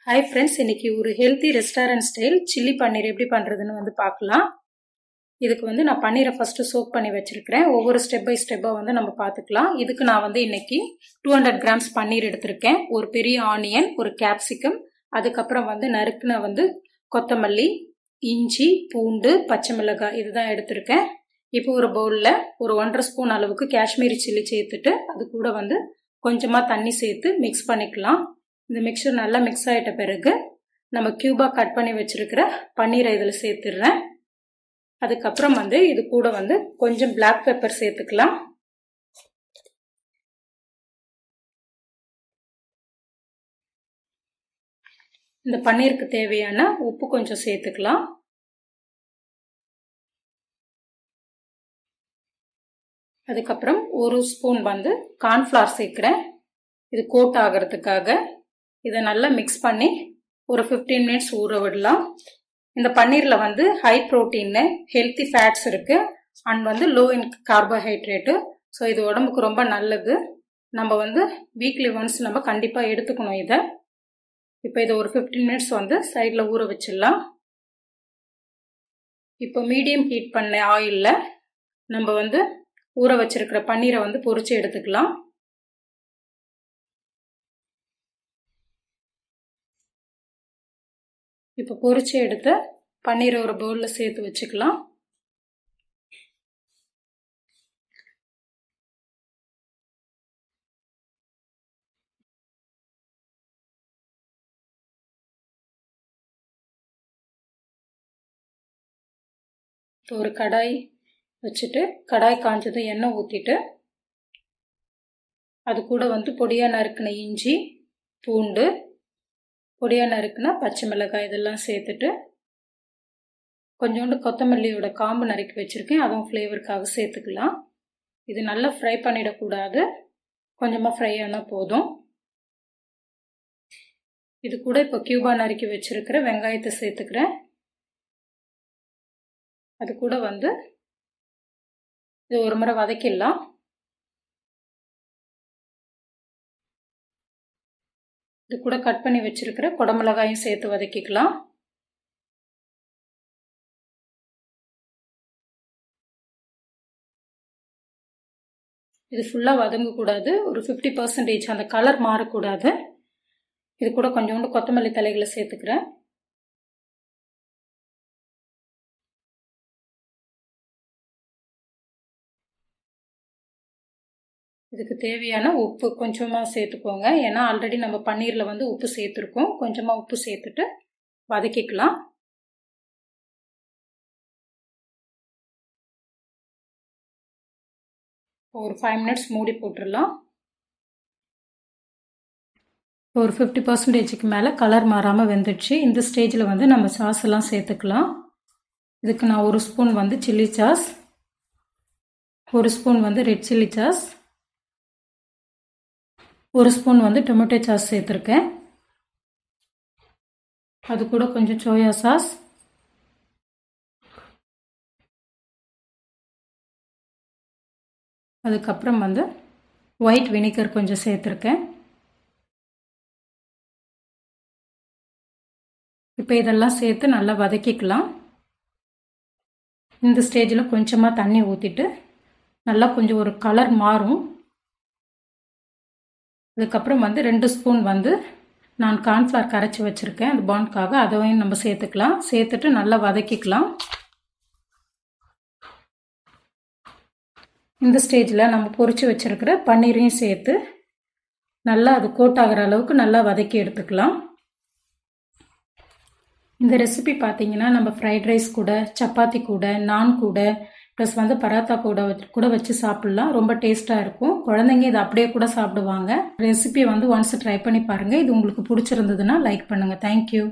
Hi friends, இன்னைக்கு ஒரு healthy restaurant style chilli பன்னீர் எப்படி பண்ணுறதுன்னு பார்க்கலாம். இதுக்கு நான் பன்னீரை ஃபஸ்ட்டு சோக் பண்ணி வச்சுருக்கிறேன். ஒவ்வொரு ஸ்டெப் பை ஸ்டெப்பாக நம்ம பார்த்துக்கலாம். இதுக்கு நான் இன்னைக்கு 200 கிராம்ஸ் பன்னீர் எடுத்திருக்கேன். ஒரு பெரிய ஆனியன், ஒரு கேப்சிகம், அதுக்கப்புறம் நறுக்குன கொத்தமல்லி, இஞ்சி, பூண்டு, பச்சை மிளகாய் இதுதான் எடுத்திருக்கேன். இப்போ ஒரு பவுலில் ஒரு 1.5 ஸ்பூன் அளவுக்கு காஷ்மீரி சில்லி சேர்த்துட்டு அது கூட கொஞ்சமாக தண்ணி சேர்த்து மிக்ஸ் பண்ணிக்கலாம். இந்த மிக்சர் நல்லா மிக்ஸ் ஆகிட்ட பிறகு நம்ம கியூபாக கட் பண்ணி வச்சிருக்கிற பன்னீரை இதில் சேர்த்துடுறேன். அதுக்கப்புறம் இது கூட கொஞ்சம் பிளாக் பெப்பர் சேர்த்துக்கலாம். இந்த பன்னீருக்கு தேவையான உப்பு கொஞ்சம் சேர்த்துக்கலாம். அதுக்கப்புறம் ஒரு ஸ்பூன் கார்ன்ஃப்ளவர் சேர்க்குறேன். இது கோட் ஆகிறதுக்காக. இதை நல்லா மிக்ஸ் பண்ணி ஒரு 15 மினிட்ஸ் ஊற விடலாம். இந்த பன்னீரில் ஹை ப்ரோட்டீன், ஹெல்த்தி ஃபேட்ஸ் இருக்குது and low in carbohydrate. So இது உடம்புக்கு ரொம்ப நல்லது. நம்ம வீக்லி ஒன்ஸ் நம்ம கண்டிப்பாக எடுத்துக்கணும் இதை. இப்போ இதை ஒரு 15 மினிட்ஸ் சைடில் ஊற வச்சிடலாம். இப்போ மீடியம் ஹீட் பண்ண ஆயிலில் நம்ம ஊற வச்சிருக்கிற பன்னீரை பொரிச்சு எடுத்துக்கலாம். இப்போ பொரிச்சு எடுத்த பன்னீரை ஒரு பவுலில் சேர்த்து வச்சுக்கலாம். இப்போ ஒரு கடாய் வச்சுட்டு கடாய் காஞ்சதும் எண்ணெய் ஊற்றிட்டு அது கூட பொடியாக நறுக்கின இஞ்சி, பூண்டு, பொடியாக நறுக்குனா பச்சை மிளகாய் இதெல்லாம் சேர்த்துட்டு கொஞ்சோண்டு கொத்தமல்லியோட காம்பு நறுக்கி வச்சுருக்கேன், அதுவும் ஃப்ளேவருக்காக சேர்த்துக்கலாம். இது நல்லா ஃப்ரை பண்ணிடக்கூடாது, கொஞ்சமாக ஃப்ரை ஆனால் போதும். இது கூட இப்போ கியூபா நறுக்கி வச்சுருக்கிற வெங்காயத்தை சேர்த்துக்கிறேன். அது கூட இது ஒரு முறை வதக்கிடலாம். இது கூட கட் பண்ணி வச்சிருக்கிற குடமிளகாயும் சேர்த்து வதக்கிக்கலாம். இது ஃபுல்லாக வதங்கக்கூடாது, ஒரு 50% அந்த கலர் மாறக்கூடாது. இது கூட கொஞ்சோண்டு கொத்தமல்லி தலைகளை சேர்த்துக்கிறேன். இதுக்கு தேவையான உப்பு கொஞ்சமாக சேர்த்துக்கோங்க. ஏன்னா ஆல்ரெடி நம்ம பன்னீரில் உப்பு சேர்த்துருக்கோம். கொஞ்சமாக உப்பு சேர்த்துட்டு வதக்கிக்கலாம். ஒரு 5 மினிட்ஸ் மூடி போட்டுடலாம். ஒரு 50%க்கு மேலே கலர் மாறாமல் வெந்துடுச்சு. இந்த ஸ்டேஜில் நம்ம சாஸ் எல்லாம் சேர்த்துக்கலாம். இதுக்கு நான் ஒரு ஸ்பூன் சில்லி சாஸ், ஒரு ஸ்பூன் ரெட் சில்லி சாஸ், ஒரு ஸ்பூன் டொமேட்டோ சாஸ் சேர்த்துருக்கேன். அது கூட கொஞ்சம் சோயா சாஸ், அதுக்கப்புறம் ஒயிட் வினிகர் கொஞ்சம் சேர்த்துருக்கேன். இப்போ இதெல்லாம் சேர்த்து நல்லா வதக்கிக்கலாம். இந்த ஸ்டேஜில் கொஞ்சமாக தண்ணி ஊற்றிட்டு நல்லா கொஞ்சம் ஒரு கலர் மாறும். அதுக்கப்புறம் 2 ஸ்பூன் நான் கார்ன்ஃப்ளவர் கரைச்சி வச்சுருக்கேன் அந்த பாண்டுக்காக, அதையும் நம்ம சேர்த்துக்கலாம். சேர்த்துட்டு நல்லா வதக்கிக்கலாம். இந்த ஸ்டேஜில் நம்ம பொரிச்சு வச்சுருக்கிற பன்னீரையும் சேர்த்து நல்லா அது கோட் ஆகிற அளவுக்கு நல்லா வதக்கி எடுத்துக்கலாம். இந்த ரெசிபி பார்த்தீங்கன்னா நம்ம ஃப்ரைட் ரைஸ் கூட, சப்பாத்தி கூட, நான் கூட, ப்ளஸ் பராத்தா கூட வச்சு சாப்பிட்லாம். ரொம்ப டேஸ்ட்டாக இருக்கும். குழந்தைங்க இதை அப்படியே கூட சாப்பிடுவாங்க. ரெசிபி ஒன்ஸ் ட்ரை பண்ணி பாருங்கள். இது உங்களுக்கு பிடிச்சிருந்ததுன்னா லைக் பண்ணுங்கள். தேங்க்யூ.